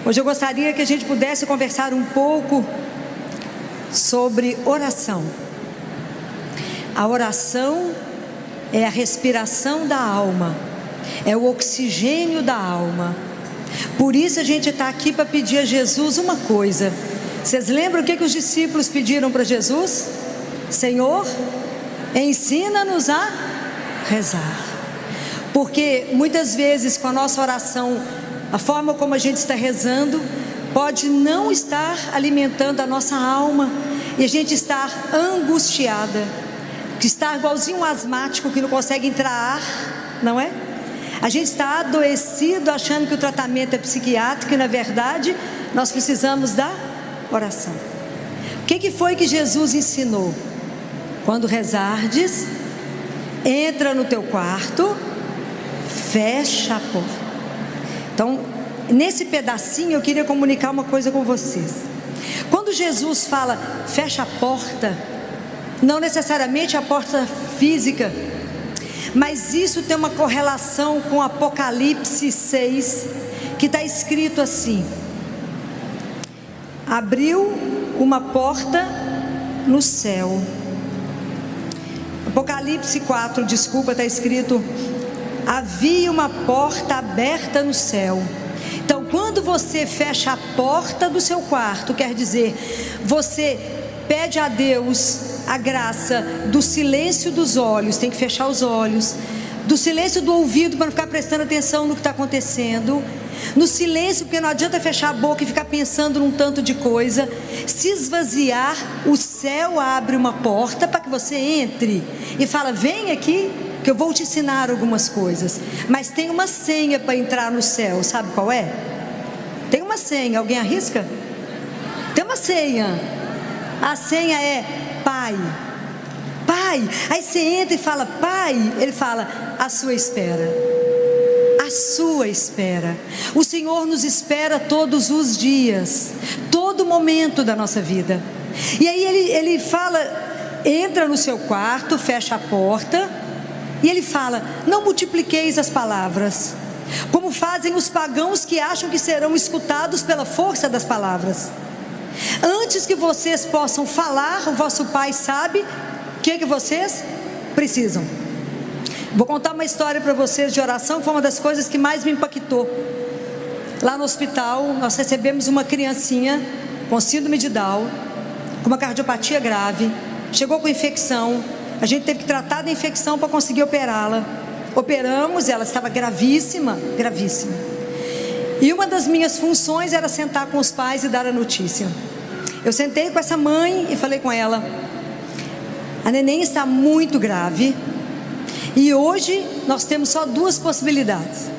Hoje eu gostaria que a gente pudesse conversar um pouco sobre oração. A oração é a respiração da alma, é o oxigênio da alma. Por isso a gente está aqui para pedir a Jesus uma coisa. Vocês lembram o que os discípulos pediram para Jesus? Senhor, ensina-nos a rezar. Porque muitas vezes com a nossa oração, a forma como a gente está rezando pode não estar alimentando a nossa alma, e a gente está angustiada, que está igualzinho um asmático que não consegue entrar ar, não é? A gente está adoecido achando que o tratamento é psiquiátrico, e na verdade nós precisamos da oração. O que foi que Jesus ensinou? Quando rezardes, entra no teu quarto, fecha a porta. Então, nesse pedacinho eu queria comunicar uma coisa com vocês. Quando Jesus fala fecha a porta, não necessariamente a porta física, mas isso tem uma correlação com Apocalipse 6, que está escrito assim: abriu uma porta no céu. Apocalipse 4, desculpa, está escrito: havia uma porta aberta no céu. Então, quando você fecha a porta do seu quarto, quer dizer, você pede a Deus a graça do silêncio dos olhos, tem que fechar os olhos, do silêncio do ouvido para não ficar prestando atenção no que está acontecendo, no silêncio, porque não adianta fechar a boca e ficar pensando num tanto de coisa. Se esvaziar, o céu abre uma porta para que você entre e fala: vem aqui que eu vou te ensinar algumas coisas. Mas tem uma senha para entrar no céu, sabe qual é? Tem uma senha, alguém arrisca? Tem uma senha. A senha é Pai. Pai. Aí você entra e fala Pai. Ele fala: à sua espera. À sua espera. O Senhor nos espera todos os dias, todo momento da nossa vida. E aí ele fala: entra no seu quarto, fecha a porta. E ele fala: não multipliqueis as palavras, como fazem os pagãos que acham que serão escutados pela força das palavras. Antes que vocês possam falar, o vosso Pai sabe o que vocês precisam. Vou contar uma história para vocês de oração, que foi uma das coisas que mais me impactou. Lá no hospital, nós recebemos uma criancinha com síndrome de Down, com uma cardiopatia grave, chegou com infecção. A gente teve que tratar da infecção para conseguir operá-la. Operamos, ela estava gravíssima, gravíssima. E uma das minhas funções era sentar com os pais e dar a notícia. Eu sentei com essa mãe e falei com ela: a neném está muito grave, e hoje nós temos só duas possibilidades.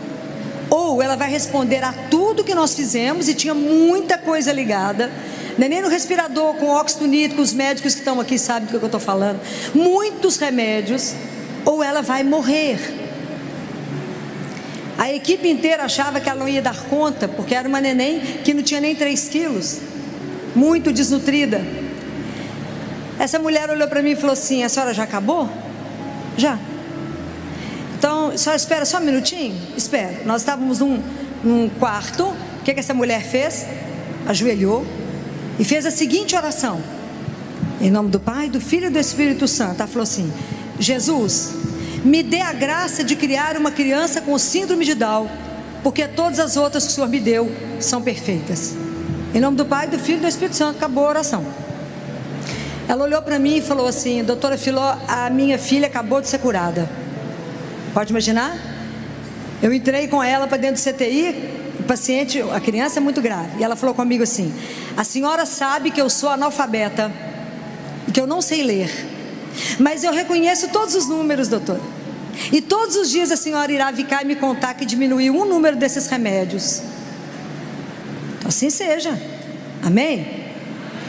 Ou ela vai responder a tudo que nós fizemos, e tinha muita coisa ligada. Neném no respirador, com óxido nítrico, os médicos que estão aqui sabem do que eu estou falando. Muitos remédios. Ou ela vai morrer. A equipe inteira achava que ela não ia dar conta, porque era uma neném que não tinha nem 3 quilos. Muito desnutrida. Essa mulher olhou para mim e falou assim: a senhora já acabou? Já. Então, a senhora espera só um minutinho? Espera. Nós estávamos num quarto. O que essa mulher fez? Ajoelhou e fez a seguinte oração: em nome do Pai, do Filho e do Espírito Santo. Ela falou assim: Jesus, me dê a graça de criar uma criança com síndrome de Down, porque todas as outras que o Senhor me deu são perfeitas. Em nome do Pai, do Filho e do Espírito Santo. Acabou a oração. Ela olhou para mim e falou assim: doutora Filó, a minha filha acabou de ser curada. Pode imaginar? Eu entrei com ela para dentro do CTI. O paciente, a criança é muito grave, e ela falou comigo assim: a senhora sabe que eu sou analfabeta e que eu não sei ler, mas eu reconheço todos os números, doutora, e todos os dias a senhora irá vir cá e me contar que diminuiu um número desses remédios. Então assim seja. Amém?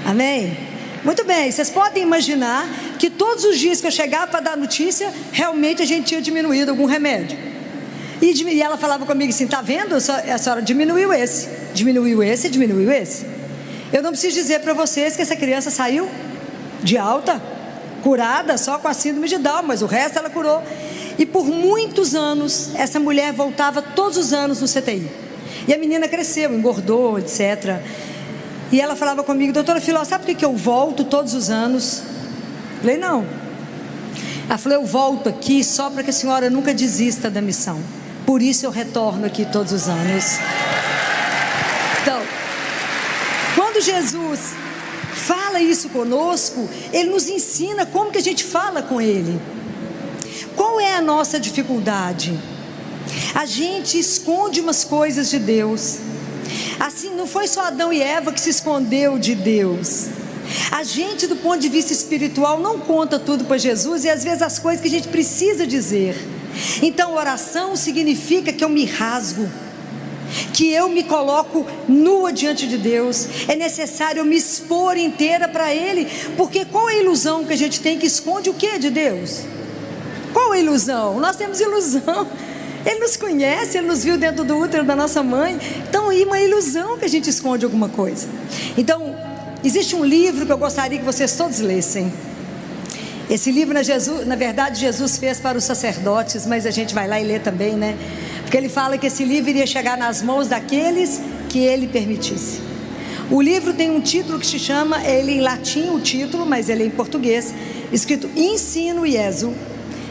Amém? Muito bem, vocês podem imaginar que todos os dias que eu chegava para dar notícia, realmente a gente tinha diminuído algum remédio. E ela falava comigo assim: está vendo? A senhora diminuiu esse, diminuiu esse, diminuiu esse. Eu não preciso dizer para vocês que essa criança saiu de alta, curada só com a síndrome de Down, mas o resto ela curou. E por muitos anos, essa mulher voltava todos os anos no CTI. E a menina cresceu, engordou, etc. E ela falava comigo: doutora Filó, sabe por que eu volto todos os anos? Eu falei: não. Ela falou: eu volto aqui só para que a senhora nunca desista da missão. Por isso eu retorno aqui todos os anos. Então, quando Jesus fala isso conosco, Ele nos ensina como que a gente fala com Ele. Qual é a nossa dificuldade? A gente esconde umas coisas de Deus. Assim, não foi só Adão e Eva que se escondeu de Deus. A gente, do ponto de vista espiritual, não conta tudo para Jesus, e às vezes as coisas que a gente precisa dizer. Então, oração significa que eu me rasgo, que eu me coloco nua diante de Deus. É necessário eu me expor inteira para Ele, porque qual é a ilusão que a gente tem que esconde o que de Deus? Qual a ilusão? Nós temos ilusão. Ele nos conhece, Ele nos viu dentro do útero da nossa mãe. Então, é uma ilusão que a gente esconde alguma coisa. Então, existe um livro que eu gostaria que vocês todos lessem. Esse livro, na verdade, Jesus fez para os sacerdotes, mas a gente vai lá e lê também, né? Porque ele fala que esse livro iria chegar nas mãos daqueles que Ele permitisse. O livro tem um título que se chama, ele em latim o título, mas ele é em português, escrito Ensino Iesu.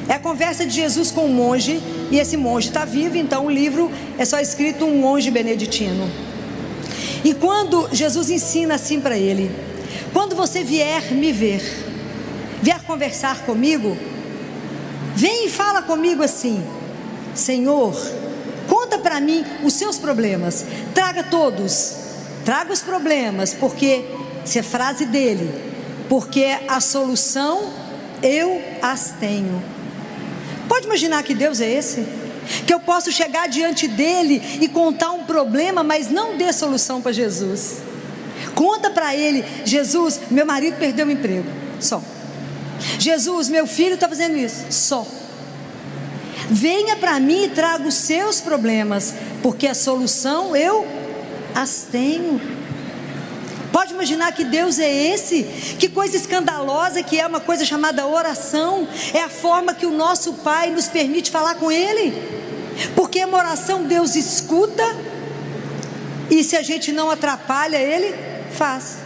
É a conversa de Jesus com um monge, e esse monge está vivo, então o livro é só escrito um monge beneditino. E quando Jesus ensina assim para ele: quando você vier me ver, vier conversar comigo, vem e fala comigo assim: Senhor, conta para mim os seus problemas, traga todos, traga os problemas, porque, essa é a frase dele, porque a solução eu as tenho. Pode imaginar que Deus é esse? Que eu posso chegar diante dele e contar um problema, mas não dê solução para Jesus. Conta para ele: Jesus, meu marido perdeu o emprego, só. Jesus, meu filho está fazendo isso, só. Venha para mim e traga os seus problemas, porque a solução eu as tenho. Pode imaginar que Deus é esse? Que coisa escandalosa que é uma coisa chamada oração. É a forma que o nosso Pai nos permite falar com Ele. Porque uma oração Deus escuta, e se a gente não atrapalha Ele, faz.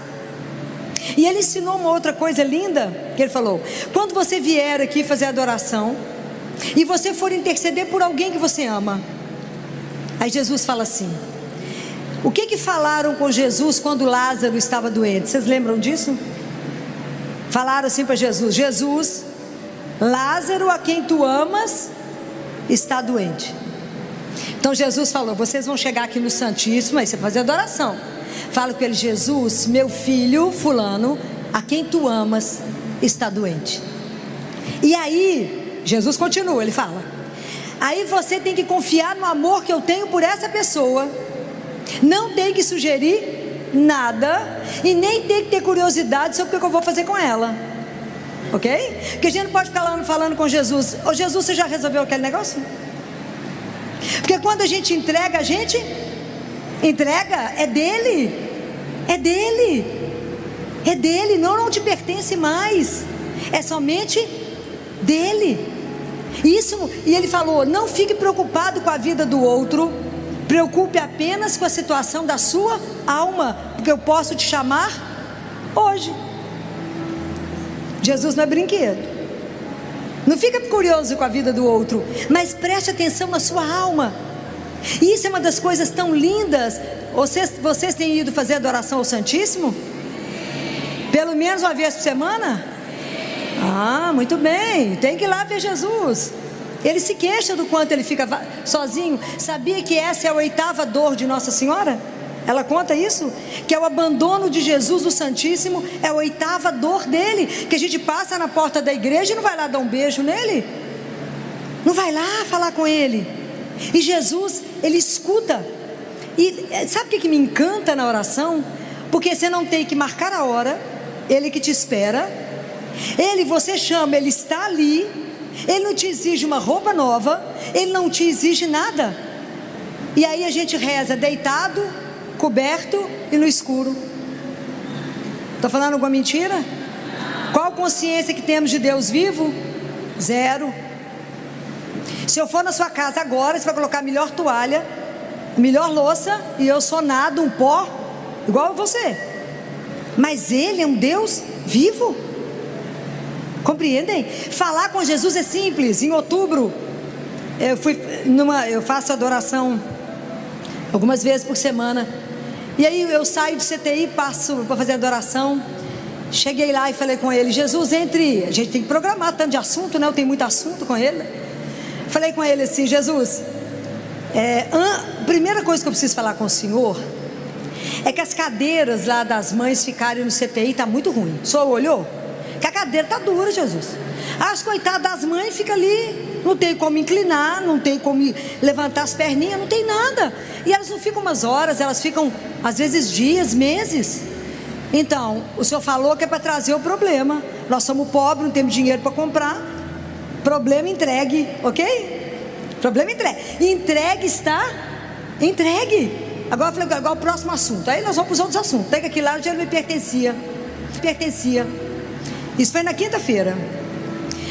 E Ele ensinou uma outra coisa linda, que Ele falou: quando você vier aqui fazer adoração, e você for interceder por alguém que você ama, aí Jesus fala assim: o que falaram com Jesus quando Lázaro estava doente? Vocês lembram disso? Falaram assim para Jesus: Jesus, Lázaro, a quem tu amas, está doente. Então Jesus falou: vocês vão chegar aqui no Santíssimo, aí você vai fazer adoração. Fala com ele: Jesus, meu filho fulano, a quem tu amas, está doente. E aí Jesus continua, ele fala: aí você tem que confiar no amor que eu tenho por essa pessoa. Não tem que sugerir nada, e nem tem que ter curiosidade sobre o que eu vou fazer com ela, ok? Porque a gente não pode ficar falando com Jesus: ô Jesus, você já resolveu aquele negócio? Porque quando a gente entrega, é dele. É dele. É dele, não te pertence mais. É somente dele. Isso, e ele falou: não fique preocupado com a vida do outro, preocupe apenas com a situação da sua alma, porque eu posso te chamar hoje. Jesus não é brinquedo. Não fica curioso com a vida do outro, mas preste atenção na sua alma. E isso é uma das coisas tão lindas. Vocês têm ido fazer adoração ao Santíssimo? Pelo menos uma vez por semana? Ah, muito bem. Tem que ir lá ver Jesus. Ele se queixa do quanto ele fica sozinho. Sabia que essa é a 8ª dor de Nossa Senhora? Ela conta isso, que é o abandono de Jesus do Santíssimo, é a 8ª dor dele. Que a gente passa na porta da igreja e não vai lá dar um beijo nele, não vai lá falar com ele. E Jesus, ele escuta. E sabe o que me encanta na oração? Porque você não tem que marcar a hora, ele que te espera. Ele, você chama, ele está ali. Ele não te exige uma roupa nova, ele não te exige nada. E aí a gente reza deitado, coberto e no escuro. Estou falando alguma mentira? Qual consciência que temos de Deus vivo? Zero. Se eu for na sua casa agora, você vai colocar a melhor toalha, melhor louça e eu sou nada, um pó, igual a você. Mas Ele é um Deus vivo. Compreendem? Falar com Jesus é simples. Em outubro, eu faço adoração algumas vezes por semana. E aí eu saio do CTI, passo para fazer adoração. Cheguei lá e falei com ele: Jesus, a gente tem que programar tanto de assunto, né? Eu tenho muito assunto com ele. Falei com ele assim: Jesus, a primeira coisa que eu preciso falar com o senhor é que as cadeiras lá das mães ficarem no CTI está muito ruim. O senhor olhou? Que a cadeira está dura, Jesus. As coitadas das mães ficam ali, não tem como inclinar, não tem como levantar as perninhas, não tem nada. E elas não ficam umas horas, elas ficam às vezes dias, meses. Então, o senhor falou que é para trazer o problema. Nós somos pobres, não temos dinheiro para comprar. Problema entregue, ok? Problema entregue. Entregue está entregue. Agora eu falei, agora o próximo assunto. Aí nós vamos para os outros assuntos. Pega aquilo lá, o dinheiro me pertencia. Isso foi na quinta-feira.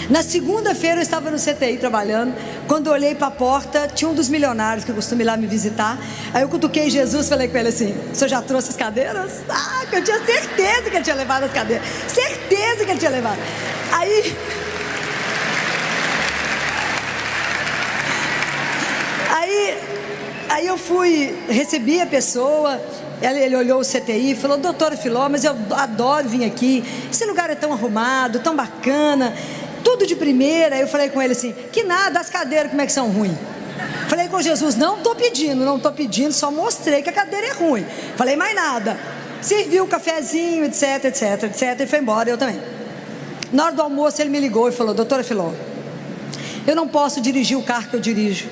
Na segunda-feira eu estava no CTI trabalhando. Quando eu olhei para a porta, tinha um dos milionários que costuma ir lá me visitar. Aí eu cutuquei Jesus, falei com ele assim: o senhor já trouxe as cadeiras? Ah, que eu tinha certeza que ele tinha levado as cadeiras. Certeza que ele tinha levado. Aí eu fui, recebi a pessoa. Ele olhou o CTI e falou: doutora Filó, mas eu adoro vir aqui. Esse lugar é tão arrumado, tão bacana, tudo de primeira. Aí eu falei com ele assim: que nada, as cadeiras como é que são ruins? Falei com Jesus: não estou pedindo, só mostrei que a cadeira é ruim. Falei mais nada. Serviu o cafezinho, etc, e foi embora, eu também. Na hora do almoço ele me ligou e falou: doutora Filó, eu não posso dirigir o carro que eu dirijo,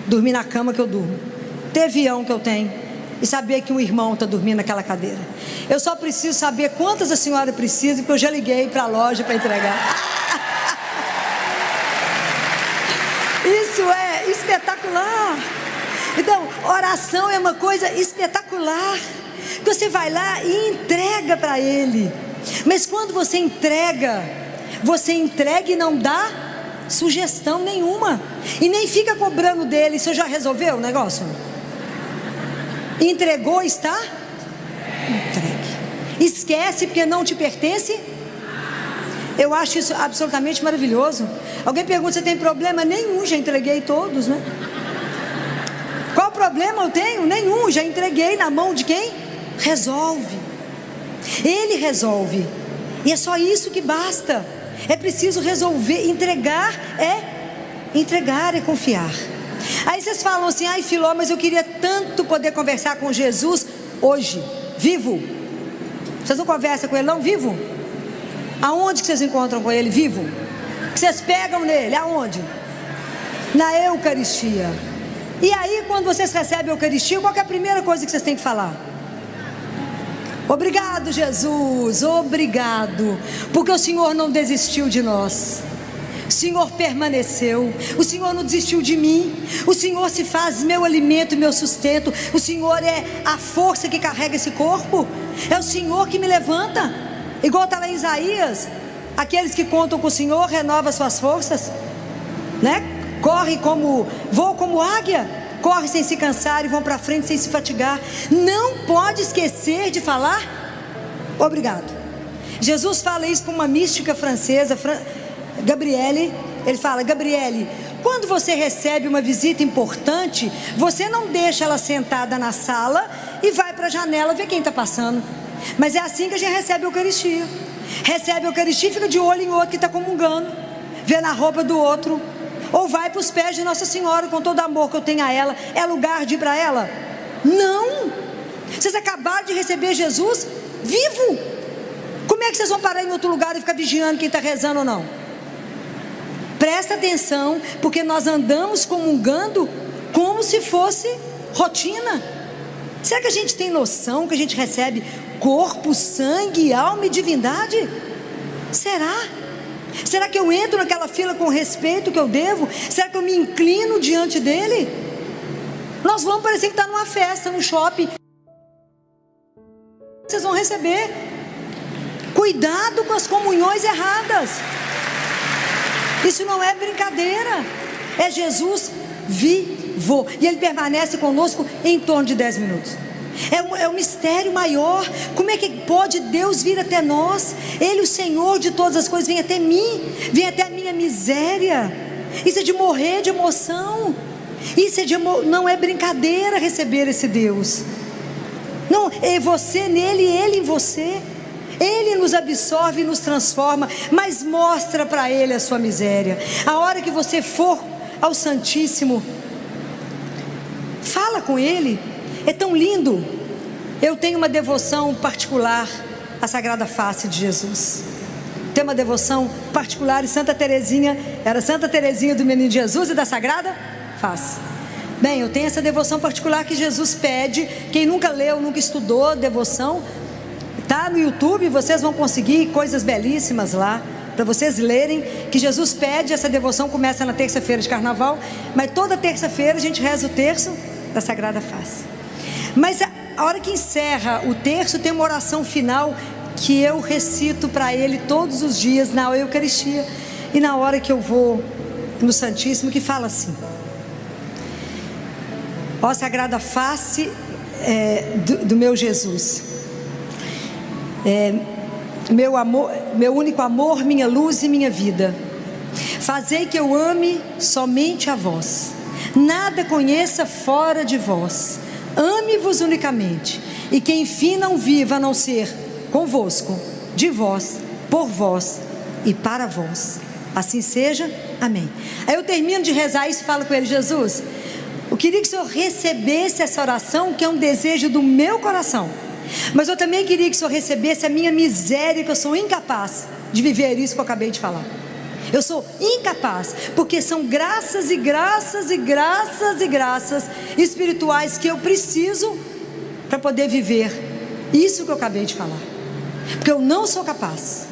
dormir na cama que eu durmo, ter avião que eu tenho e saber que um irmão está dormindo naquela cadeira. Eu só preciso saber quantas a senhora precisa, porque eu já liguei para a loja para entregar. Isso é espetacular. Então, oração é uma coisa espetacular. Você vai lá e entrega para Ele. Mas quando você entrega e não dá sugestão nenhuma, e nem fica cobrando dele. Você já resolveu o negócio? Entregou, está entregue. Esquece porque não te pertence. Eu acho isso absolutamente maravilhoso. Alguém pergunta: você tem problema? Nenhum, já entreguei todos, né? Qual problema eu tenho? Nenhum, já entreguei na mão de quem? Resolve. Ele resolve. E é só isso que basta. É preciso resolver. Entregar é confiar. Aí vocês falam assim: ai Filó, mas eu queria tanto poder conversar com Jesus hoje, vivo. Vocês não conversam com Ele não, vivo? Aonde que vocês encontram com Ele, vivo? Vocês pegam nele, aonde? Na Eucaristia. E aí quando vocês recebem a Eucaristia, qual que é a primeira coisa que vocês têm que falar? Obrigado, Jesus, obrigado, porque o Senhor não desistiu de nós. O Senhor permaneceu, o Senhor não desistiu de mim, o Senhor se faz meu alimento e meu sustento, o Senhor é a força que carrega esse corpo, é o Senhor que me levanta, igual está lá em Isaías: aqueles que contam com o Senhor renovam suas forças, né? Voam como águia, corre sem se cansar e vão para frente sem se fatigar. Não pode esquecer de falar obrigado. Jesus fala isso para uma mística francesa, Gabriele. Ele fala: Gabriele, quando você recebe uma visita importante, você não deixa ela sentada na sala e vai para a janela ver quem está passando. Mas é assim que a gente recebe a Eucaristia. Recebe a Eucaristia e fica de olho em outro que está comungando, vê na roupa do outro, ou vai para os pés de Nossa Senhora com todo o amor que eu tenho a ela. É lugar de ir para ela? Não. Vocês acabaram de receber Jesus vivo. Como é que vocês vão parar em outro lugar e ficar vigiando quem está rezando ou não? Presta atenção, porque nós andamos comungando como se fosse rotina. Será que a gente tem noção que a gente recebe corpo, sangue, alma e divindade? Será? Será que eu entro naquela fila com o respeito que eu devo? Será que eu me inclino diante dele? Nós vamos parecer que está numa festa, no shopping. Vocês vão receber. Cuidado com as comunhões erradas. Isso não é brincadeira. É Jesus vivo. vou. E Ele permanece conosco em torno de 10 minutos. É um mistério maior. Como é que pode Deus vir até nós? Ele, o Senhor de todas as coisas, vem até mim, vem até a minha miséria. Isso é de morrer de emoção. Isso não é brincadeira receber esse Deus. Não, é você nele, ele em você. Ele nos absorve e nos transforma, mas mostra para Ele a sua miséria. A hora que você for ao Santíssimo, fala com Ele. É tão lindo. Eu tenho uma devoção particular à Sagrada Face de Jesus. Tenho uma devoção particular, e Santa Teresinha, era Santa Teresinha do Menino Jesus e da Sagrada Face. Bem, eu tenho essa devoção particular que Jesus pede. Quem nunca leu, nunca estudou devoção, tá no YouTube, vocês vão conseguir coisas belíssimas lá, para vocês lerem, que Jesus pede. Essa devoção começa na terça-feira de carnaval, mas toda terça-feira a gente reza o terço da Sagrada Face. Mas a hora que encerra o terço, tem uma oração final que eu recito para Ele todos os dias na Eucaristia e na hora que eu vou no Santíssimo, que fala assim: ó Sagrada Face do meu Jesus, meu amor, meu único amor, minha luz e minha vida, fazei que eu ame somente a vós, nada conheça fora de vós, ame-vos unicamente, e que enfim não viva a não ser convosco, de vós, por vós e para vós. Assim seja, amém. Aí eu termino de rezar isso e falo com Ele: Jesus, eu queria que o Senhor recebesse essa oração, que é um desejo do meu coração, mas eu também queria que o Senhor recebesse a minha miséria, que eu sou incapaz de viver isso que eu acabei de falar. Eu sou incapaz, porque são graças e graças e graças e graças espirituais que eu preciso para poder viver isso que eu acabei de falar, porque eu não sou capaz.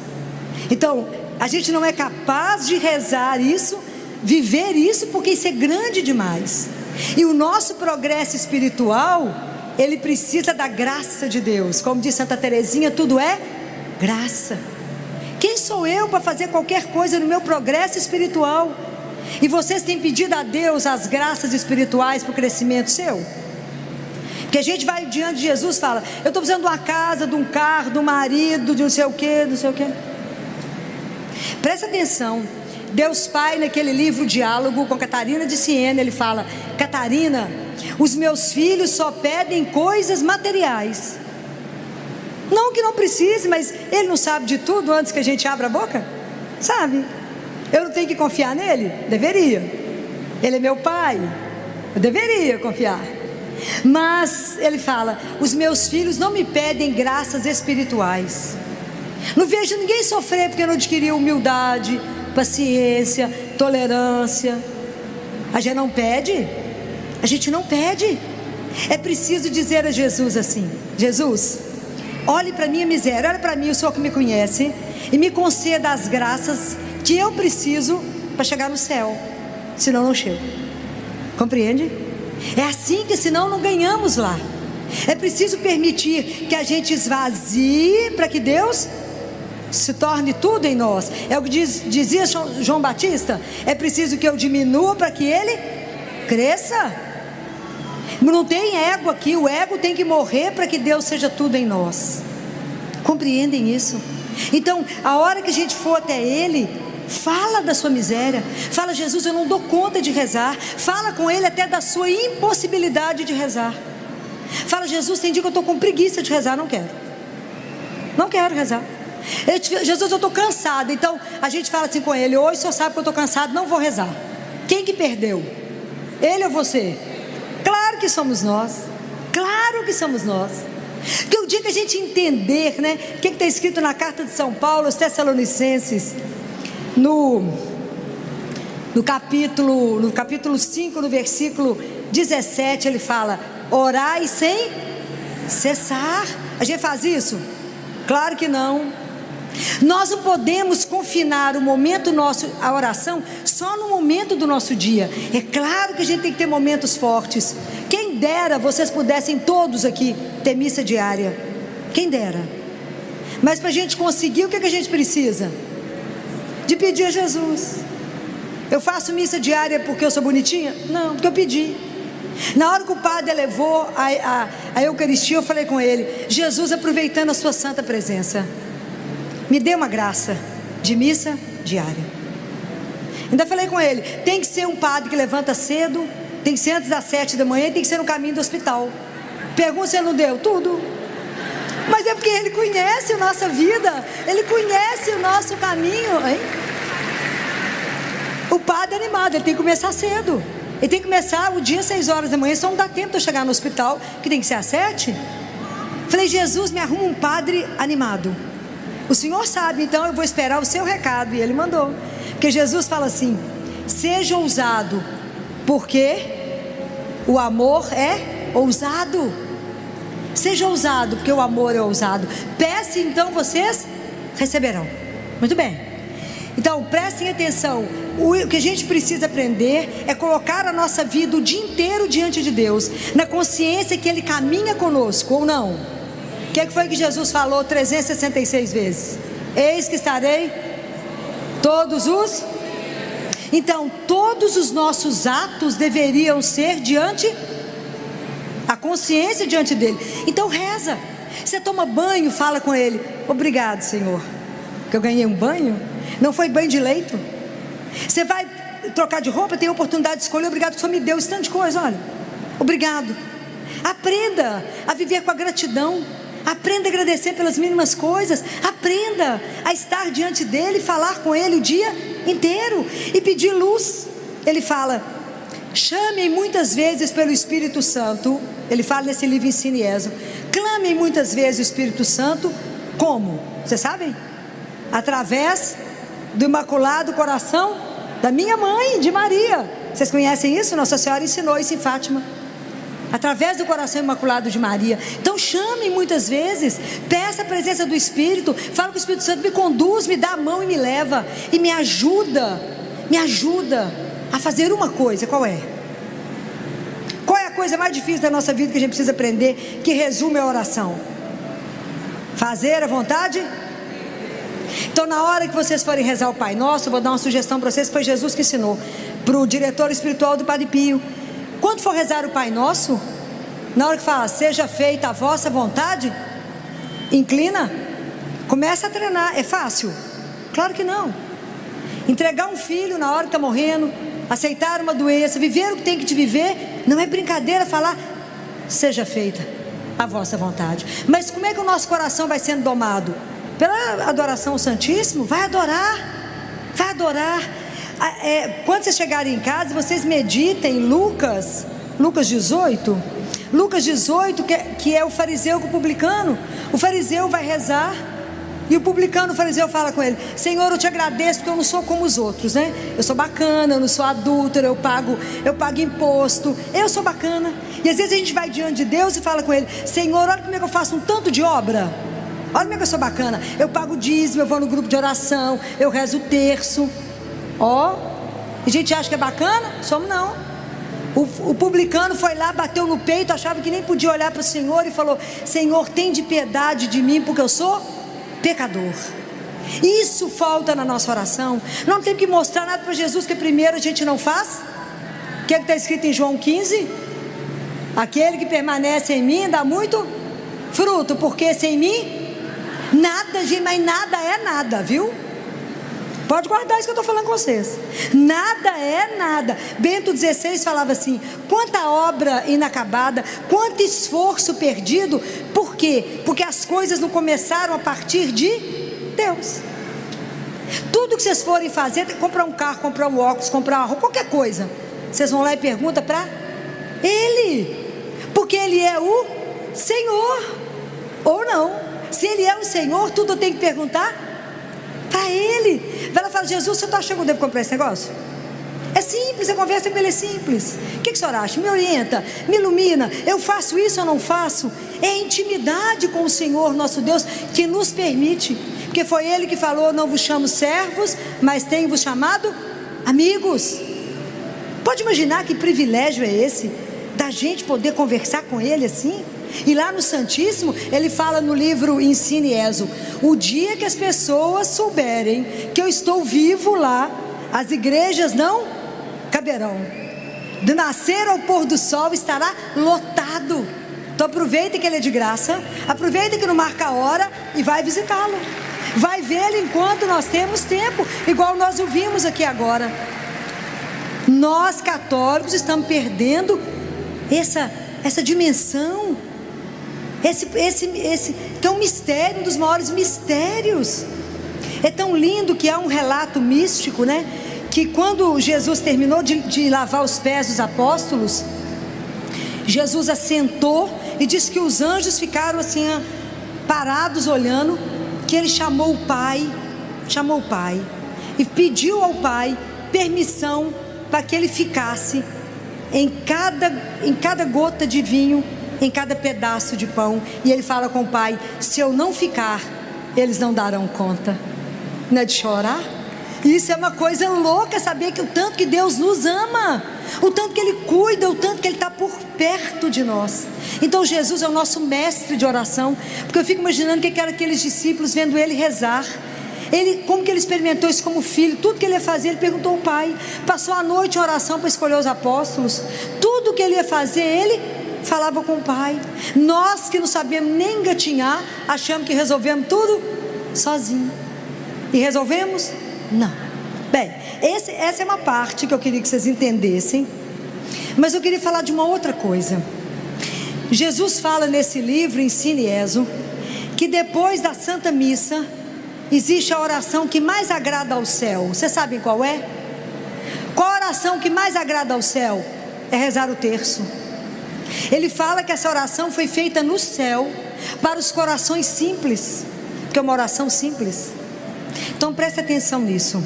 Então, a gente não é capaz de rezar isso, viver isso, porque isso é grande demais. E o nosso progresso espiritual, ele precisa da graça de Deus. Como diz Santa Teresinha, tudo é graça. Quem sou eu para fazer qualquer coisa no meu progresso espiritual? E vocês têm pedido a Deus as graças espirituais para o crescimento seu? Que a gente vai diante de Jesus e fala: eu estou precisando de uma casa, de um carro, de um marido, de não sei o que, não sei o que. Presta atenção. Deus Pai, naquele livro Diálogo com Catarina de Siena, Ele fala: Catarina, os meus filhos só pedem coisas materiais. Não que não precise, mas Ele não sabe de tudo antes que a gente abra a boca? Sabe? Eu não tenho que confiar nele? Deveria. Ele é meu pai, eu deveria confiar. Mas Ele fala: os meus filhos não me pedem graças espirituais. Não vejo ninguém sofrer porque não adquiriu humildade, paciência, tolerância. A gente não pede. A gente não pede. É preciso dizer a Jesus assim: Jesus, olhe para a minha miséria, olhe para mim, o Senhor que me conhece, e me conceda as graças que eu preciso para chegar no céu, senão não chego. Compreende? É assim que senão não ganhamos lá. É preciso permitir que a gente esvazie para que Deus se torne tudo em nós. É o que dizia João Batista: é preciso que eu diminua para que Ele cresça. Não tem ego aqui, o ego tem que morrer para que Deus seja tudo em nós. Compreendem isso? Então, a hora que a gente for até Ele, fala da sua miséria, fala: Jesus, eu não dou conta de rezar. Fala com Ele até da sua impossibilidade de rezar. Fala: Jesus, tem dia que eu estou com preguiça de rezar, não quero rezar. Jesus, eu estou cansado. Então a gente fala assim com Ele: hoje o Senhor sabe que eu estou cansado, não vou rezar. Quem que perdeu? Ele ou você? Claro que somos nós. Claro que somos nós. Porque o dia que a gente entender, né, o que está escrito na carta de São Paulo aos Tessalonicenses, no capítulo 5, no versículo 17, ele fala: orai sem cessar. A gente faz isso? Claro que não. Nós não podemos confinar o momento nosso, a oração, só no momento do nosso dia. É claro que a gente tem que ter momentos fortes. Quem dera vocês pudessem todos aqui ter missa diária. Quem dera. Mas para a gente conseguir, o que a gente precisa? De pedir a Jesus. Eu faço missa diária porque eu sou bonitinha? Não, porque eu pedi. Na hora que o padre elevou a Eucaristia, eu falei com ele: Jesus, aproveitando a sua santa presença, me dê uma graça de missa diária. Ainda falei com ele: tem que ser um padre que levanta cedo, tem que ser antes das 7 da manhã, tem que ser no caminho do hospital. Pergunta se ele não deu tudo. Mas é porque ele conhece a nossa vida, ele conhece o nosso caminho, hein? O padre é animado, ele tem que começar cedo. Ele tem que começar o dia às 6 horas da manhã, só não dá tempo de eu chegar no hospital, que tem que ser às 7. Falei: Jesus, me arruma um padre animado. O Senhor sabe, então eu vou esperar o seu recado. E ele mandou. Porque Jesus fala assim: seja ousado, porque o amor é ousado. Seja ousado, porque o amor é ousado. Peça, então vocês receberão. Muito bem. Então prestem atenção. O que a gente precisa aprender é colocar a nossa vida o dia inteiro diante de Deus, na consciência que Ele caminha conosco, ou não? O que foi que Jesus falou 366 vezes? Eis que estarei todos os... Então todos os nossos atos deveriam ser diante, a consciência diante dele. Então reza. Você toma banho, fala com ele: obrigado, Senhor, que eu ganhei um banho. Não foi banho de leito. Você vai trocar de roupa, tem a oportunidade de escolher: obrigado que o Senhor me deu esse tanto de coisa, olha, obrigado. Aprenda a viver com a gratidão. Aprenda a agradecer pelas mínimas coisas. Aprenda a estar diante dele, falar com ele o dia inteiro e pedir luz. Ele fala: chamem muitas vezes pelo Espírito Santo. Ele fala nesse livro Ensine Ezo. Clamem muitas vezes o Espírito Santo. Como? Vocês sabem? Através do Imaculado Coração da minha mãe, de Maria. Vocês conhecem isso? Nossa Senhora ensinou isso em Fátima. Através do coração imaculado de Maria. Então chame muitas vezes, peça a presença do Espírito, fala com o Espírito Santo: me conduz, me dá a mão e me leva, e me ajuda a fazer uma coisa. Qual é? Qual é a coisa mais difícil da nossa vida que a gente precisa aprender, que resume a oração? Fazer a vontade. Então na hora que vocês forem rezar o Pai Nosso, eu vou dar uma sugestão para vocês, que foi Jesus que ensinou, para o diretor espiritual do Padre Pio. Quando for rezar o Pai Nosso, na hora que fala seja feita a vossa vontade, inclina, começa a treinar. É fácil? Claro que não. Entregar um filho na hora que está morrendo, aceitar uma doença, viver o que tem que te viver, não é brincadeira falar seja feita a vossa vontade. Mas como é que o nosso coração vai sendo domado? Pela adoração ao Santíssimo. Vai adorar, vai adorar. Quando vocês chegarem em casa, vocês meditem Lucas 18. Lucas 18, que é o fariseu com o publicano. O fariseu vai rezar e o publicano, o fariseu, fala com ele: Senhor, eu te agradeço porque eu não sou como os outros, né? Eu sou bacana, eu não sou adúltero, eu pago imposto, eu sou bacana. E às vezes a gente vai diante de Deus e fala com ele: Senhor, olha como é que eu faço um tanto de obra. Olha como é que eu sou bacana. Eu pago dízimo, eu vou no grupo de oração, eu rezo o terço. A gente acha que é bacana? Somos não. O publicano foi lá, bateu no peito, achava que nem podia olhar para o Senhor e falou: Senhor, tem de piedade de mim, porque eu sou pecador. Isso falta na nossa oração. Não tem que mostrar nada para Jesus, que primeiro a gente não faz. O que está escrito em João 15? Aquele que permanece em mim dá muito fruto, porque sem mim nada, gente, mas nada é nada, viu? Pode guardar isso que eu estou falando com vocês. Nada é nada. Bento XVI falava assim: quanta obra inacabada, quanto esforço perdido. Por quê? Porque as coisas não começaram a partir de Deus. Tudo que vocês forem fazer, comprar um carro, comprar um óculos, comprar uma roupa, qualquer coisa, vocês vão lá e perguntam para Ele, porque Ele é o Senhor. Ou não. Se Ele é o Senhor, tudo eu tenho que perguntar para Ele. Vai lá e fala: Jesus, você está achando que eu devo comprar esse negócio? É simples, a conversa com Ele é simples. O que o senhor acha? Me orienta, me ilumina. Eu faço isso ou não faço? É a intimidade com o Senhor nosso Deus que nos permite. Porque foi Ele que falou: não vos chamo servos, mas tenho-vos chamado amigos. Pode imaginar que privilégio é esse, da gente poder conversar com Ele assim? E lá no Santíssimo, ele fala no livro Ensine Ezo: o dia que as pessoas souberem que eu estou vivo lá, as igrejas não caberão. do nascer ao pôr do sol estará lotado. Então aproveita que ele é de graça, aproveita que não marca a hora e vai visitá-lo, vai vê-lo enquanto nós temos tempo, igual nós o vimos aqui agora. Nós católicos estamos perdendo essa dimensão, que é um mistério, um dos maiores mistérios. É tão lindo que há um relato místico, né? Que quando Jesus terminou de lavar os pés dos apóstolos, Jesus assentou e disse que os anjos ficaram assim, parados olhando, que ele chamou o Pai e pediu ao Pai permissão para que ele ficasse em cada gota de vinho, em cada pedaço de pão. E ele fala com o Pai: se eu não ficar, eles não darão conta. Não é de chorar? Isso é uma coisa louca, saber que o tanto que Deus nos ama, o tanto que Ele cuida, o tanto que Ele está por perto de nós. Então Jesus é o nosso mestre de oração, porque eu fico imaginando que eram aqueles discípulos vendo Ele rezar. Como que ele experimentou isso como filho? Tudo que ele ia fazer, ele perguntou ao Pai. Passou a noite em oração para escolher os apóstolos. Tudo que ele ia fazer, ele falava com o Pai. Nós que não sabemos nem engatinhar, achamos que resolvemos tudo sozinho. E resolvemos? Não. Bem, essa é uma parte que eu queria que vocês entendessem. Mas eu queria falar de uma outra coisa. Jesus fala nesse livro, Ensina e Rezo, que depois da Santa Missa existe a oração que mais agrada ao céu. Vocês sabem qual é? Qual a oração que mais agrada ao céu? É rezar o terço. Ele fala que essa oração foi feita no céu para os corações simples, porque é uma oração simples. Então preste atenção nisso.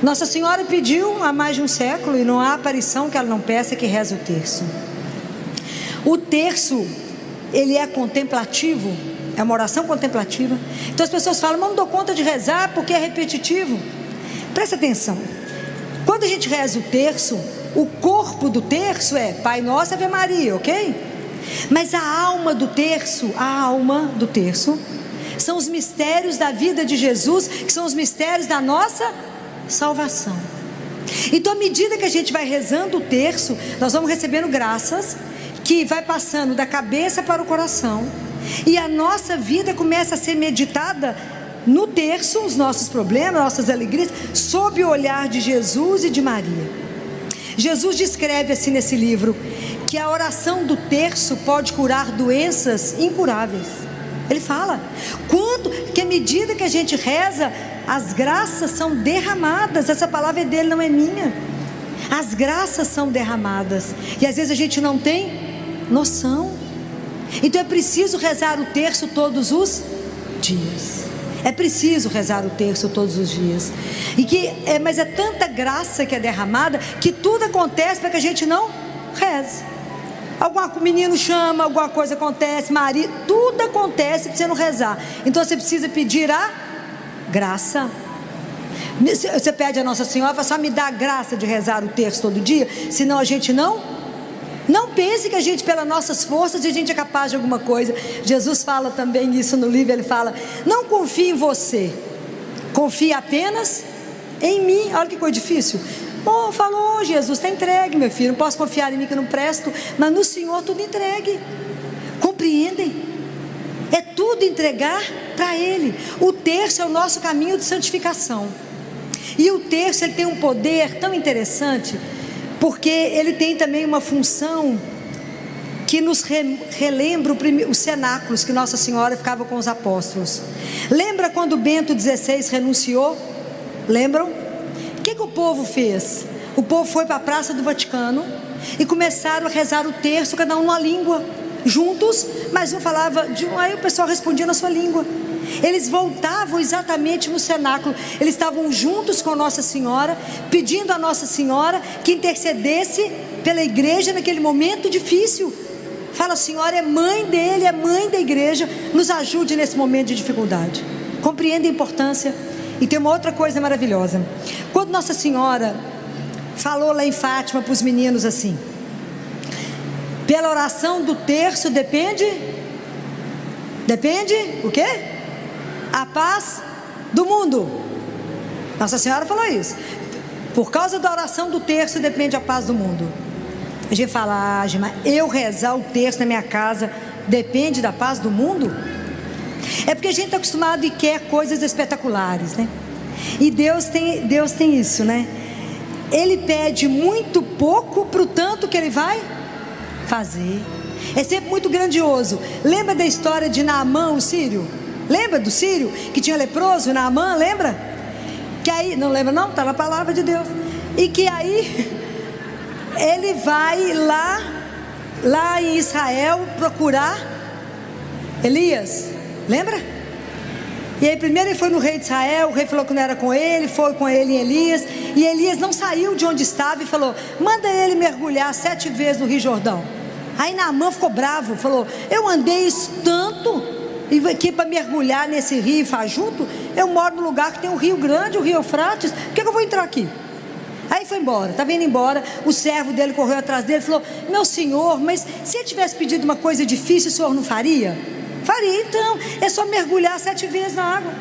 Nossa Senhora pediu há mais de um século, e não há aparição que ela não peça, que reze o terço. O terço, ele é contemplativo, é uma oração contemplativa. Então as pessoas falam: mas não dou conta de rezar porque é repetitivo. Preste atenção. Quando a gente reza o terço, o corpo do terço é Pai Nosso, Ave Maria, ok? Mas a alma do terço são os mistérios da vida de Jesus, que são os mistérios da nossa salvação. Então, à medida que a gente vai rezando o terço, nós vamos recebendo graças que vai passando da cabeça para o coração, e a nossa vida começa a ser meditada no terço, os nossos problemas, nossas alegrias, sob o olhar de Jesus e de Maria. Jesus descreve assim nesse livro, que a oração do terço pode curar doenças incuráveis. Ele fala, que à medida que a gente reza, as graças são derramadas. Essa palavra é dele, não é minha. As graças são derramadas, e às vezes a gente não tem noção. Então é preciso rezar o terço todos os dias. É preciso rezar o terço todos os dias. Mas é tanta graça que é derramada, que tudo acontece para que a gente não reze. O menino chama, alguma coisa acontece, Maria, tudo acontece para você não rezar. Então você precisa pedir a graça. Você pede a Nossa Senhora, fala: só me dá a graça de rezar o terço todo dia, senão a gente não pense que a gente, pelas nossas forças, a gente é capaz de alguma coisa. Jesus fala também isso no livro. Ele fala: não confie em você, confie apenas em mim. Olha que coisa difícil. Falou: Jesus, está entregue, meu filho, não posso confiar em mim que eu não presto, mas no Senhor tudo entregue. Compreendem? É tudo entregar para Ele. O terço é o nosso caminho de santificação, e o terço, ele tem um poder tão interessante, porque ele tem também uma função que nos relembra os cenáculos que Nossa Senhora ficava com os apóstolos. Lembra quando Bento XVI renunciou? Lembram? O que o povo fez? O povo foi para a Praça do Vaticano e começaram a rezar o terço, cada um numa língua, juntos, mas um falava aí o pessoal respondia na sua língua. Eles voltavam exatamente no cenáculo. Eles estavam juntos com Nossa Senhora, pedindo a Nossa Senhora que intercedesse pela igreja naquele momento difícil. Fala: a Senhora é mãe dele, é mãe da igreja, nos ajude nesse momento de dificuldade. Compreende a importância? E tem uma outra coisa maravilhosa. Quando Nossa Senhora falou lá em Fátima para os meninos assim: pela oração do terço depende o quê? A paz do mundo. Nossa Senhora falou isso. Por causa da oração do terço depende a paz do mundo. A gente fala, mas eu rezar o terço na minha casa depende da paz do mundo? É porque a gente está acostumado e quer coisas espetaculares, né? E Deus tem isso, né? Ele pede muito pouco para o tanto que Ele vai fazer. É sempre muito grandioso. Lembra da história de Naamã, o sírio? Lembra do sírio que tinha leproso, Naamã, lembra? Que aí, não lembra não? Está na palavra de Deus. E que aí ele vai lá em Israel procurar Elias, lembra? E aí primeiro ele foi no rei de Israel, o rei falou que não era com ele, foi com ele em Elias, e Elias não saiu de onde estava e falou, manda ele mergulhar 7 vezes no Rio Jordão. Aí Naamã ficou bravo, falou, eu andei isso tanto, e aqui para mergulhar nesse rio fajuto, eu moro num lugar que tem um rio grande, o rio Eufrates, por que eu vou entrar aqui? Aí foi embora, estava indo embora, o servo dele correu atrás dele e falou, meu senhor, mas se ele tivesse pedido uma coisa difícil, o senhor não faria? Faria, então, é só mergulhar 7 vezes na água.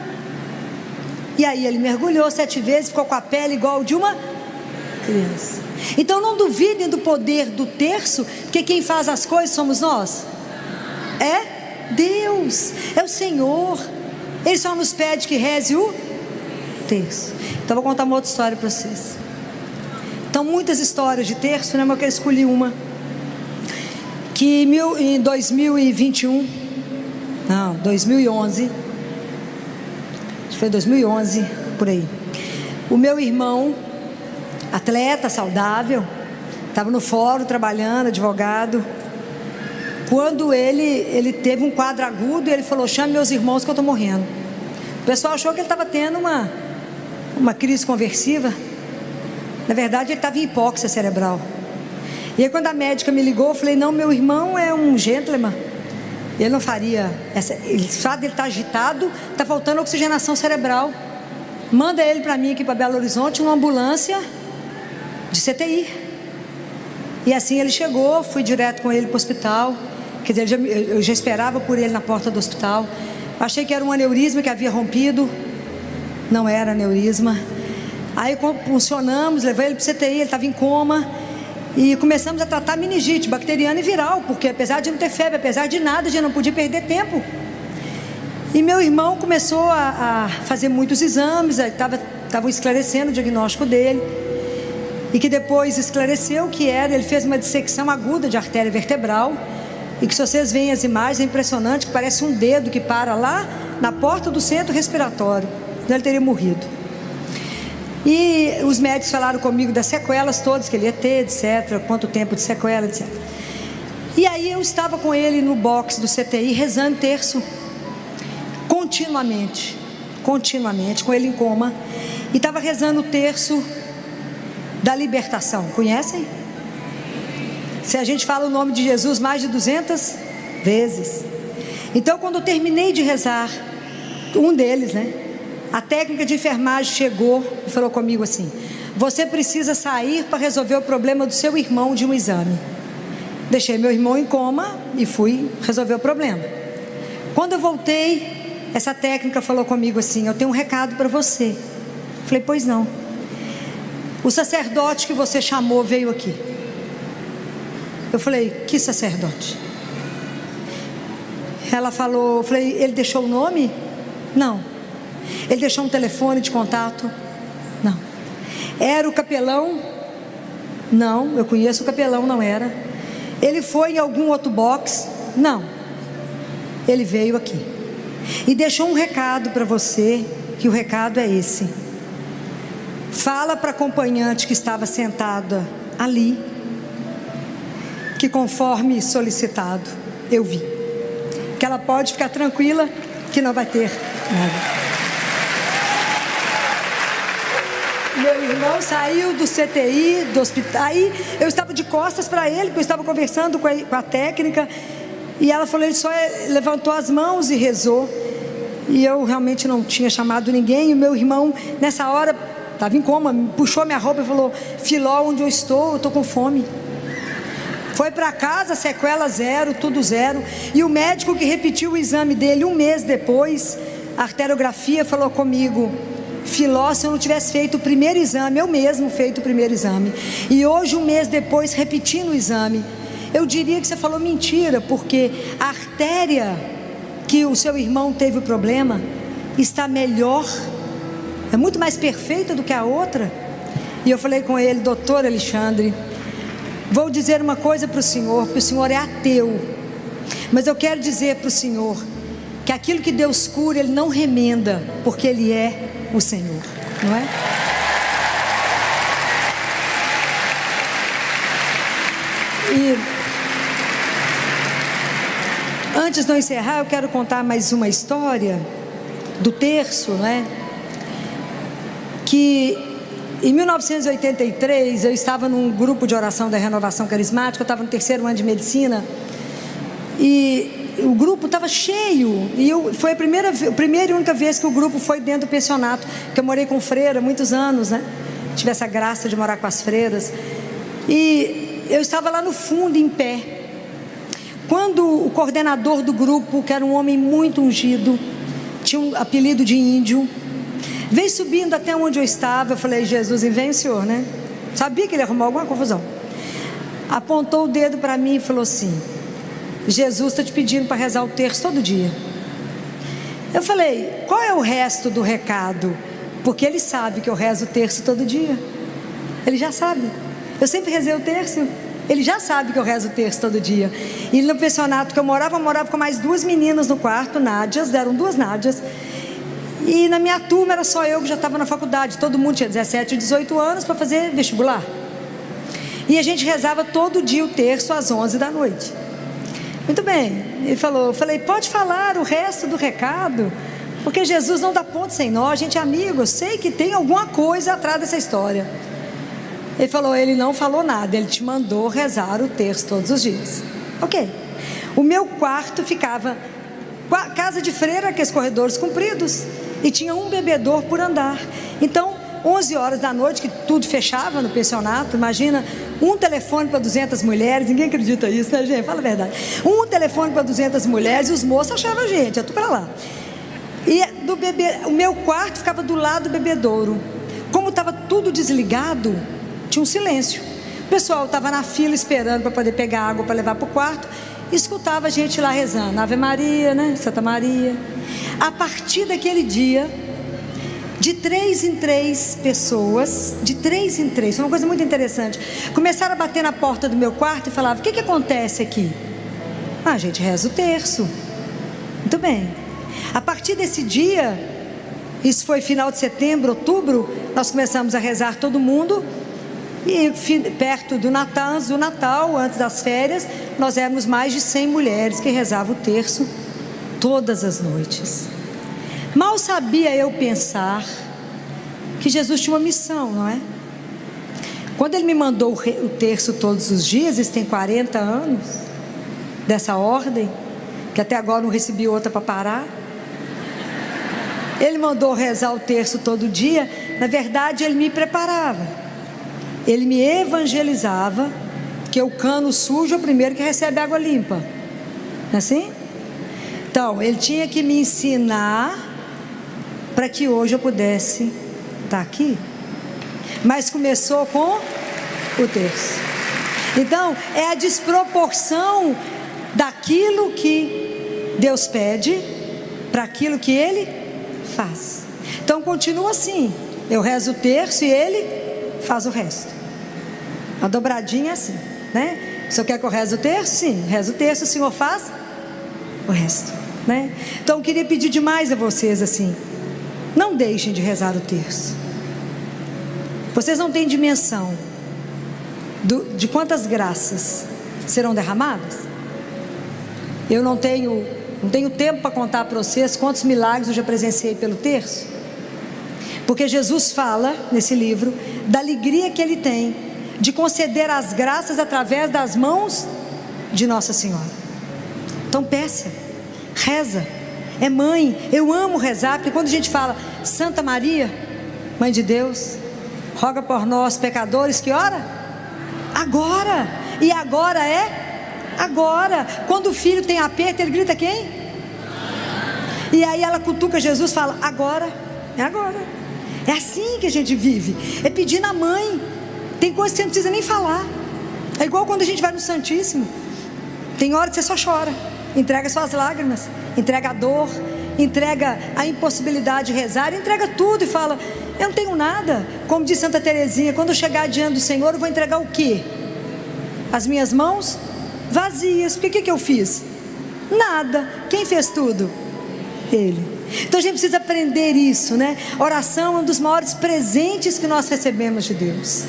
E aí ele mergulhou 7 vezes, ficou com a pele igual de uma criança. Então não duvidem do poder do terço, porque quem faz as coisas somos nós. É Deus, é o Senhor. Ele só nos pede que reze o terço. Então vou contar uma outra história para vocês. Então muitas histórias de terço, né? Mas eu escolhi uma que em 2011, acho que foi 2011, por aí, o meu irmão, atleta, saudável, estava no fórum trabalhando, advogado, quando ele teve um quadro agudo, ele falou, chame meus irmãos que eu estou morrendo. O pessoal achou que ele estava tendo uma crise conversiva. Na verdade ele estava em hipóxia cerebral. E aí quando a médica me ligou, eu falei, não, meu irmão é um gentleman, ele não faria ele sabe, ele está agitado, está faltando oxigenação cerebral, manda ele para mim aqui para Belo Horizonte, uma ambulância de CTI. E assim ele chegou, fui direto com ele para o hospital. Quer dizer, eu já esperava por ele na porta do hospital. Achei que era um aneurisma que havia rompido, não era aneurisma. Aí funcionamos, levei ele para o CTI, ele estava em coma. E começamos a tratar meningite bacteriana e viral, porque apesar de não ter febre, apesar de nada, a gente não podia perder tempo. E meu irmão começou a fazer muitos exames, estava esclarecendo o diagnóstico dele. E que depois esclareceu que ele fez uma dissecção aguda de artéria vertebral. E que se vocês veem as imagens, é impressionante, que parece um dedo que para lá na porta do centro respiratório. Então ele teria morrido. E os médicos falaram comigo das sequelas todas que ele ia ter, etc. Quanto tempo de sequela, etc. E aí eu estava com ele no box do CTI, rezando terço. Continuamente, com ele em coma. E estava rezando o terço da libertação. Conhecem? Se a gente fala o nome de Jesus mais de 200 vezes. Então quando eu terminei de rezar, um deles, né? A técnica de enfermagem chegou e falou comigo assim, você precisa sair para resolver o problema do seu irmão de um exame. Deixei meu irmão em coma e fui resolver o problema. Quando eu voltei, essa técnica falou comigo assim, eu tenho um recado para você. Falei, pois não. O sacerdote que você chamou veio aqui. Eu falei, que sacerdote? Ela falou, eu falei, ele deixou o nome? Não. Ele deixou um telefone de contato? Não. Era o capelão? Não, eu conheço o capelão, não era. Ele foi em algum outro box? Não. Ele veio aqui e deixou um recado para você, que o recado é esse. Fala para a acompanhante que estava sentada ali, que conforme solicitado, eu vi, que ela pode ficar tranquila, que não vai ter nada. Meu irmão saiu do CTI, do hospital, aí eu estava de costas para ele, porque eu estava conversando com a técnica, e ela falou, ele só levantou as mãos e rezou, e eu realmente não tinha chamado ninguém, e o meu irmão, nessa hora, estava em coma, puxou minha roupa e falou, Filó, onde eu estou com fome. Foi para casa, sequela zero, tudo zero, e o médico que repetiu o exame dele um mês depois, a arteriografia, falou comigo, Filó se eu não tivesse feito o primeiro exame, eu mesmo feito o primeiro exame. E hoje, um mês depois, repetindo o exame, eu diria que você falou mentira, porque a artéria que o seu irmão teve o problema está melhor, é muito mais perfeita do que a outra. E eu falei com ele: doutor Alexandre, vou dizer uma coisa para o senhor, porque o senhor é ateu, mas eu quero dizer para o senhor que aquilo que Deus cura, Ele não remenda, porque Ele é o Senhor, não é? E antes de eu encerrar, eu quero contar mais uma história do terço, não é? Que em 1983 eu estava num grupo de oração da Renovação Carismática, eu estava no 3º ano de medicina, e o grupo estava cheio, e foi a primeira e única vez que o grupo foi dentro do pensionato, que eu morei com freira há muitos anos, né? Tive essa graça de morar com as freiras, e eu estava lá no fundo em pé, quando o coordenador do grupo, que era um homem muito ungido, tinha um apelido de índio, veio subindo até onde eu estava. Eu falei: Jesus, e vem o senhor, né? Sabia que ele arrumou alguma confusão. Apontou o dedo para mim e falou assim: Jesus está te pedindo para rezar o terço todo dia. Eu falei: qual é o resto do recado? Porque ele sabe que eu rezo o terço todo dia. Ele já sabe. Eu sempre rezei o terço. Ele já sabe que eu rezo o terço todo dia. E no pensionato que eu morava com mais 2 meninas no quarto, Nádias, deram 2 Nádias. E na minha turma era só eu que já estava na faculdade. Todo mundo tinha 17 ou 18 anos para fazer vestibular. E a gente rezava todo dia o terço às 11 da noite. Muito bem, ele falou, eu falei: pode falar o resto do recado, porque Jesus não dá ponto sem nó, a gente é amigo, eu sei que tem alguma coisa atrás dessa história. Ele falou: ele não falou nada, ele te mandou rezar o terço todos os dias. Ok. O meu quarto ficava, casa de freira, aqueles corredores compridos, e tinha um bebedouro por andar. Então, 11 horas da noite, que tudo fechava no pensionato, imagina, um telefone para 200 mulheres, ninguém acredita nisso, né, gente? Fala a verdade. Um telefone para 200 mulheres, e os moços achavam a gente, eu tô para lá. E o meu quarto ficava do lado do bebedouro. Como estava tudo desligado, tinha um silêncio. O pessoal estava na fila esperando para poder pegar água para levar para o quarto, e escutava a gente lá rezando Ave Maria, né? Santa Maria. A partir daquele dia, de 3 em 3 pessoas, de 3 em 3, foi uma coisa muito interessante, começaram a bater na porta do meu quarto e falavam: o que acontece aqui? A gente reza o terço. Muito bem. A partir desse dia, isso foi final de setembro, outubro, nós começamos a rezar todo mundo. E perto do Natal, antes do Natal, antes das férias, nós éramos mais de 100 mulheres que rezavam o terço todas as noites. Mal sabia eu pensar que Jesus tinha uma missão, não é? Quando Ele me mandou o terço todos os dias, isso tem 40 anos, dessa ordem, que até agora não recebi outra para parar. Ele mandou rezar o terço todo dia. Na verdade, Ele me preparava. Ele me evangelizava, que o cano sujo é o primeiro que recebe água limpa. Não é assim? Então, Ele tinha que me ensinar para que hoje eu pudesse estar aqui. Mas começou com o terço. Então, é a desproporção daquilo que Deus pede para aquilo que Ele faz. Então, continua assim. Eu rezo o terço e Ele faz o resto. A dobradinha é assim, né? O senhor quer que eu reze o terço? Sim, rezo o terço, o senhor faz o resto, né? Então eu queria pedir demais a vocês assim: não deixem de rezar o terço. Vocês não têm dimensão de quantas graças serão derramadas. Eu não tenho tempo para contar para vocês quantos milagres eu já presenciei pelo terço, porque Jesus fala nesse livro da alegria que Ele tem de conceder as graças através das mãos de Nossa Senhora. Então peça, reza, é mãe. Eu amo rezar, porque quando a gente fala Santa Maria, Mãe de Deus, roga por nós pecadores, que hora? Agora. E agora é agora. Quando o filho tem aperto, ele grita quem? E aí ela cutuca Jesus e fala: agora, é agora. É assim que a gente vive, é pedir na mãe. Tem coisas que você não precisa nem falar. É igual quando a gente vai no Santíssimo. Tem hora que você só chora, entrega suas lágrimas, entrega a dor, entrega a impossibilidade de rezar, entrega tudo e fala: eu não tenho nada. Como diz Santa Teresinha, quando eu chegar diante do Senhor, eu vou entregar o quê? As minhas mãos vazias. Porque o que eu fiz? Nada. Quem fez tudo? Ele. Então a gente precisa aprender isso, né? Oração é um dos maiores presentes que nós recebemos de Deus.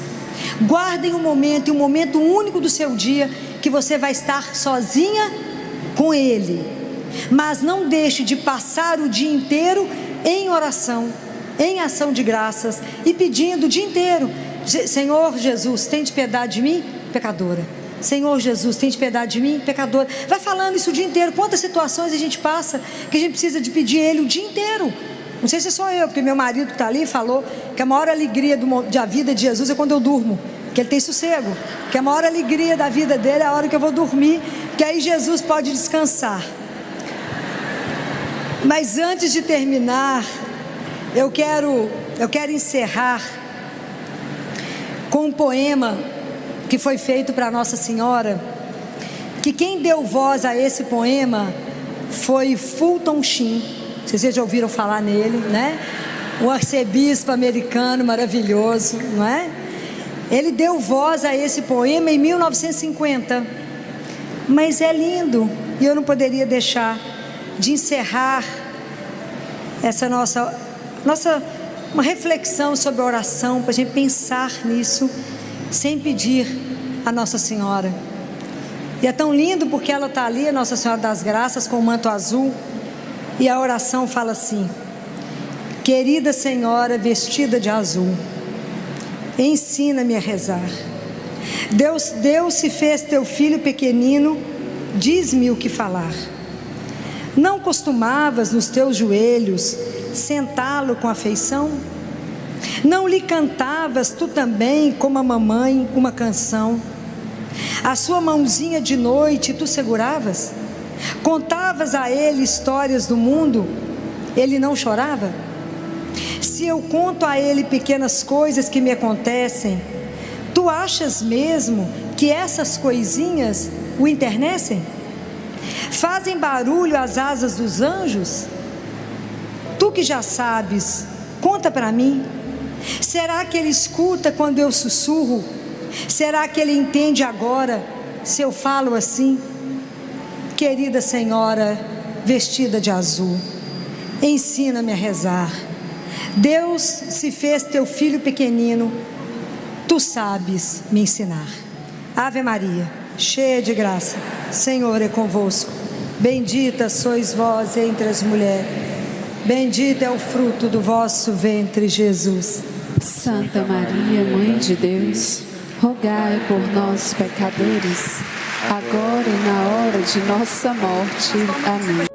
Guardem um momento, e um momento único do seu dia, que você vai estar sozinha com Ele. Mas não deixe de passar o dia inteiro em oração, em ação de graças, e pedindo o dia inteiro: Senhor Jesus, tem de piedade de mim, pecadora. Senhor Jesus, tem de piedade de mim, pecadora. Vai falando isso o dia inteiro. Quantas situações a gente passa que a gente precisa de pedir Ele o dia inteiro. Não sei se é só eu, porque meu marido que está ali falou que a maior alegria da vida de Jesus é quando eu durmo, que ele tem sossego, que a maior alegria da vida dele é a hora que eu vou dormir, que aí Jesus pode descansar. Mas antes de terminar, eu quero encerrar com um poema que foi feito para Nossa Senhora, que quem deu voz a esse poema foi Fulton Sheen. Vocês já ouviram falar nele, né? Um arcebispo americano maravilhoso, não é? Ele deu voz a esse poema em 1950. Mas é lindo, e eu não poderia deixar de encerrar essa uma reflexão sobre a oração, para a gente pensar nisso, sem pedir a Nossa Senhora. E é tão lindo porque ela está ali, a Nossa Senhora das Graças, com o manto azul, e a oração fala assim: querida Senhora vestida de azul, ensina-me a rezar. Deus se fez teu filho pequenino, diz-me o que falar. Não costumavas nos teus joelhos sentá-lo com afeição? Não lhe cantavas tu também, como a mamãe, uma canção? A sua mãozinha de noite tu seguravas? Contavas a ele histórias do mundo? Ele não chorava? Se eu conto a ele pequenas coisas que me acontecem, tu achas mesmo que essas coisinhas o enternecem? Fazem barulho as asas dos anjos? Tu que já sabes, conta para mim. Será que ele escuta quando eu sussurro? Será que ele entende agora se eu falo assim? Querida Senhora vestida de azul, ensina-me a rezar. Deus se fez teu filho pequenino, tu sabes me ensinar. Ave Maria, cheia de graça, Senhor é convosco. Bendita sois vós entre as mulheres, bendito é o fruto do vosso ventre, Jesus. Santa Maria, Mãe de Deus, rogai por nós, pecadores, agora e na hora de nossa morte. Amém.